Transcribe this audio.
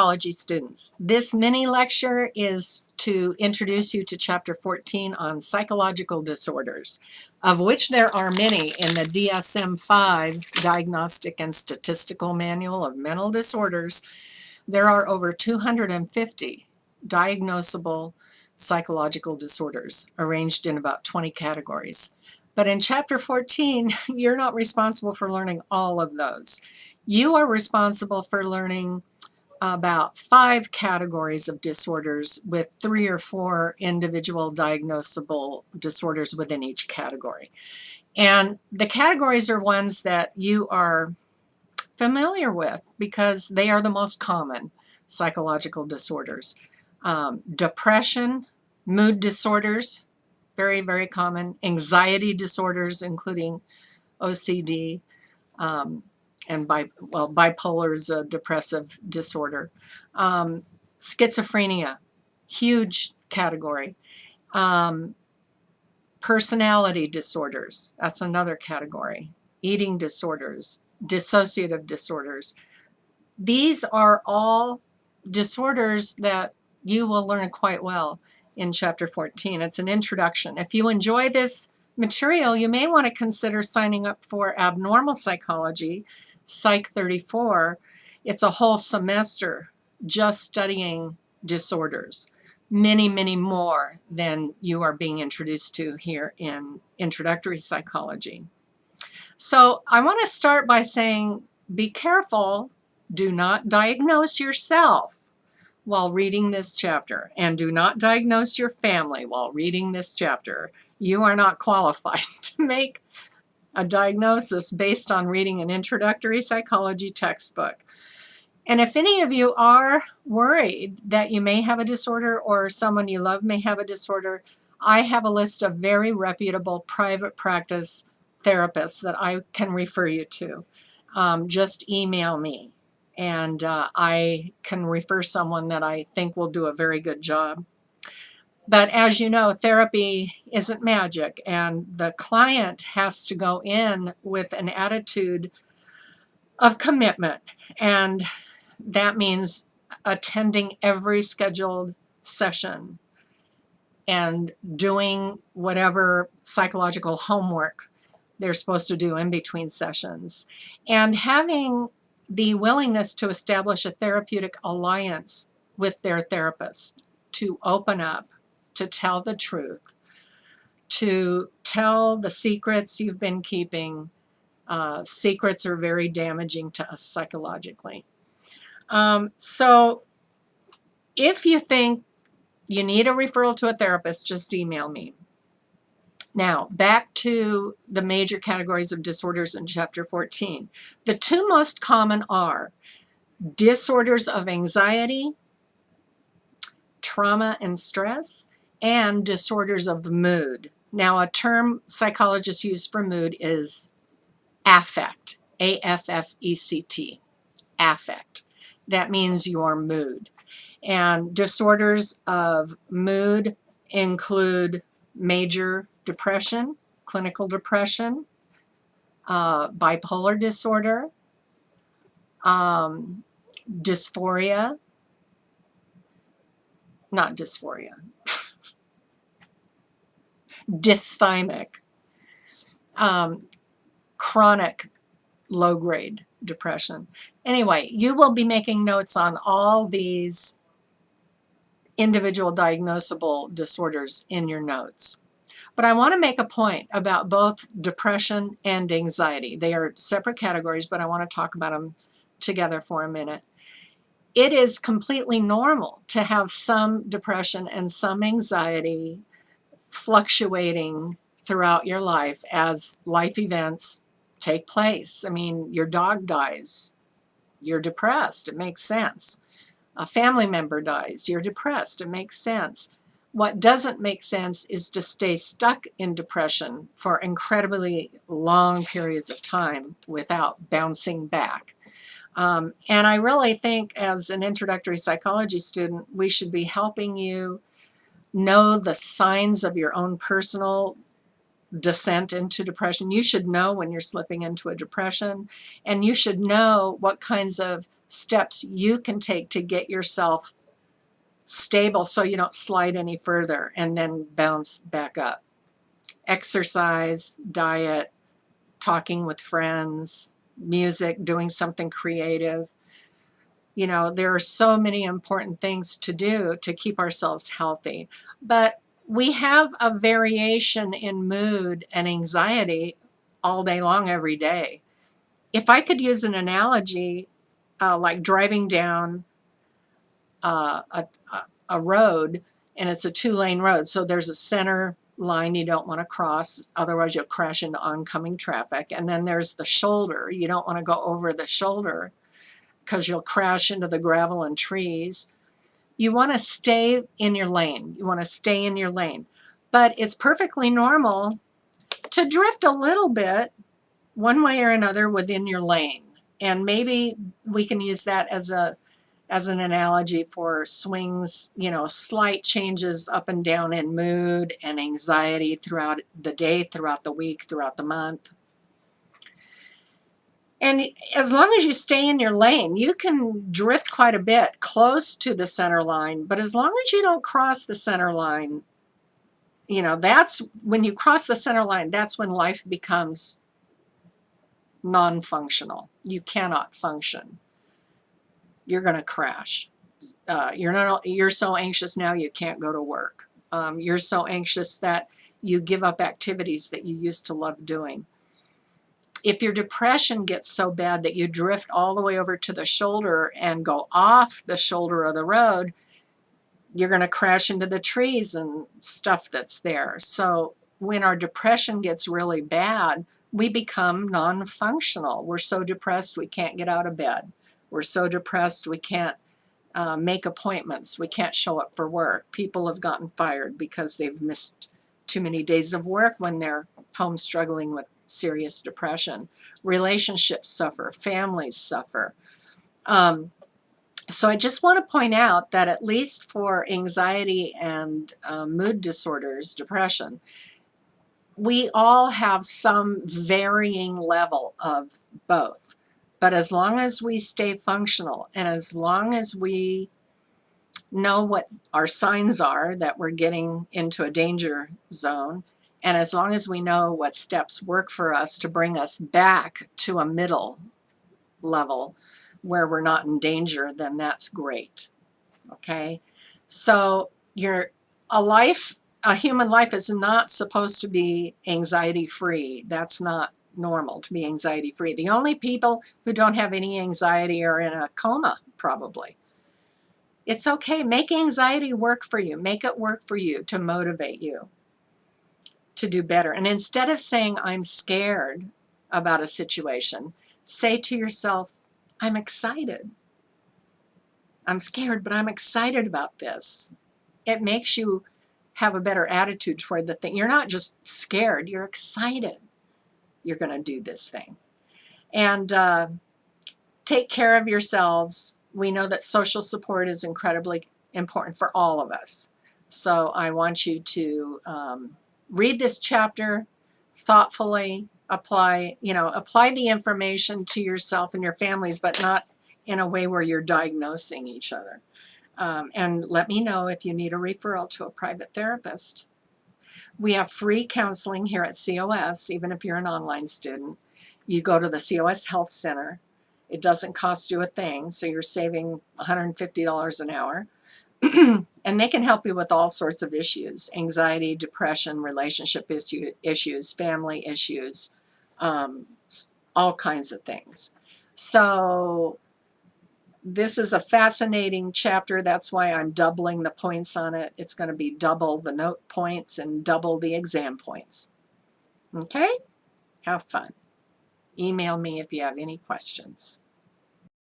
Psychology students. This mini lecture is to introduce you to Chapter 14 on psychological disorders, of which there are many in the DSM-5 Diagnostic and Statistical Manual of Mental Disorders. There are over 250 diagnosable psychological disorders arranged in about 20 categories. But in Chapter 14, you're not responsible for learning all of those. You are responsible for learning about 5 categories of disorders with 3 or 4 individual diagnosable disorders within each category. And the categories are ones that you are familiar with because they are the most common psychological disorders. Depression, mood disorders, very, very common. Anxiety disorders, including OCD, and bipolar is a depressive disorder. Schizophrenia, huge category. Personality disorders, that's another category. Eating disorders, dissociative disorders. These are all disorders that you will learn quite well in Chapter 14. It's an introduction. If you enjoy this material, you may want to consider signing up for Abnormal Psychology, Psych 34. It's a whole semester just studying disorders. Many, many more than you are being introduced to here in Introductory Psychology. So I want to start by saying, be careful. Do not diagnose yourself while reading this chapter, and do not diagnose your family while reading this chapter. You are not qualified to make a diagnosis based on reading an introductory psychology textbook. And if any of you are worried that you may have a disorder or someone you love may have a disorder, I have a list of very reputable private practice therapists that I can refer you to. Just email me, and I can refer someone that I think will do a very good job. But as you know, therapy isn't magic, and the client has to go in with an attitude of commitment, and that means attending every scheduled session and doing whatever psychological homework they're supposed to do in between sessions, and having the willingness to establish a therapeutic alliance with their therapist, to open up, to tell the truth, to tell the secrets you've been keeping. Secrets are very damaging to us psychologically. So if you think you need a referral to a therapist, just email me. Now, back to the major categories of disorders in Chapter 14. The 2 most common are disorders of anxiety, trauma and stress, and disorders of mood. Now, a term psychologists use for mood is affect, A-F-F-E-C-T, affect. That means your mood. And disorders of mood include major depression, clinical depression, bipolar disorder, dysphoria, not dysphoria, dysthymic, chronic low-grade depression. Anyway, you will be making notes on all these individual diagnosable disorders in your notes. But I want to make a point about both depression and anxiety. They are separate categories, but I want to talk about them together for a minute. It is completely normal to have some depression and some anxiety fluctuating throughout your life as life events take place. I mean, your dog dies, you're depressed, it makes sense. A family member dies, you're depressed, it makes sense. What doesn't make sense is to stay stuck in depression for incredibly long periods of time without bouncing back. And I really think as an introductory psychology student, we should be helping you know the signs of your own personal descent into depression. You should know when you're slipping into a depression, and you should know what kinds of steps you can take to get yourself stable so you don't slide any further and then bounce back up. Exercise, diet, talking with friends, music, doing something creative. You know, there are so many important things to do to keep ourselves healthy. But we have a variation in mood and anxiety all day long, every day. If I could use an analogy, like driving down a road, and it's a two-lane road, so there's a center line you don't want to cross, otherwise you'll crash into oncoming traffic, and then there's the shoulder. You don't want to go over the shoulder because you'll crash into the gravel and trees. You want to stay in your lane. You want to stay in your lane. But it's perfectly normal to drift a little bit one way or another within your lane. And maybe we can use that as an analogy for swings, you know, slight changes up and down in mood and anxiety throughout the day, throughout the week, throughout the month. And as long as you stay in your lane, you can drift quite a bit close to the center line, but as long as you don't cross the center line, you know, that's when you cross the center line, that's when life becomes non-functional. You cannot function. You're going to crash. You're so anxious now you can't go to work. You're so anxious that you give up activities that you used to love doing. If your depression gets so bad that you drift all the way over to the shoulder and go off the shoulder of the road, you're going to crash into the trees and stuff that's there. So when our depression gets really bad, we become non-functional. We're so depressed we can't get out of bed. We're so depressed we can't make appointments. We can't show up for work. People have gotten fired because they've missed too many days of work when they're home struggling with serious depression. Relationships suffer. Families suffer. So I just want to point out that at least for anxiety and mood disorders, depression, we all have some varying level of both. But as long as we stay functional and as long as we know what our signs are that we're getting into a danger zone, and as long as we know what steps work for us to bring us back to a middle level where we're not in danger, then that's great. Okay? So a human life is not supposed to be anxiety-free. That's not normal to be anxiety-free. The only people who don't have any anxiety are in a coma, probably. It's okay. Make anxiety work for you. Make it work for you to motivate you to do better. And instead of saying, I'm scared about a situation, say to yourself, I'm excited. I'm scared, but I'm excited about this. It makes you have a better attitude toward the thing. You're not just scared, you're excited. You're going to do this thing. And take care of yourselves. We know that social support is incredibly important for all of us. So I want you to read this chapter thoughtfully, apply the information to yourself and your families, but not in a way where you're diagnosing each other. And let me know if you need a referral to a private therapist. We have free counseling here at COS, even if you're an online student. You go to the COS Health Center. It doesn't cost you a thing, so you're saving $150 an hour. And they can help you with all sorts of issues: anxiety, depression, relationship issues, family issues, all kinds of things. So this is a fascinating chapter. That's why I'm doubling the points on it. It's going to be double the note points and double the exam points. Okay? Have fun. Email me if you have any questions.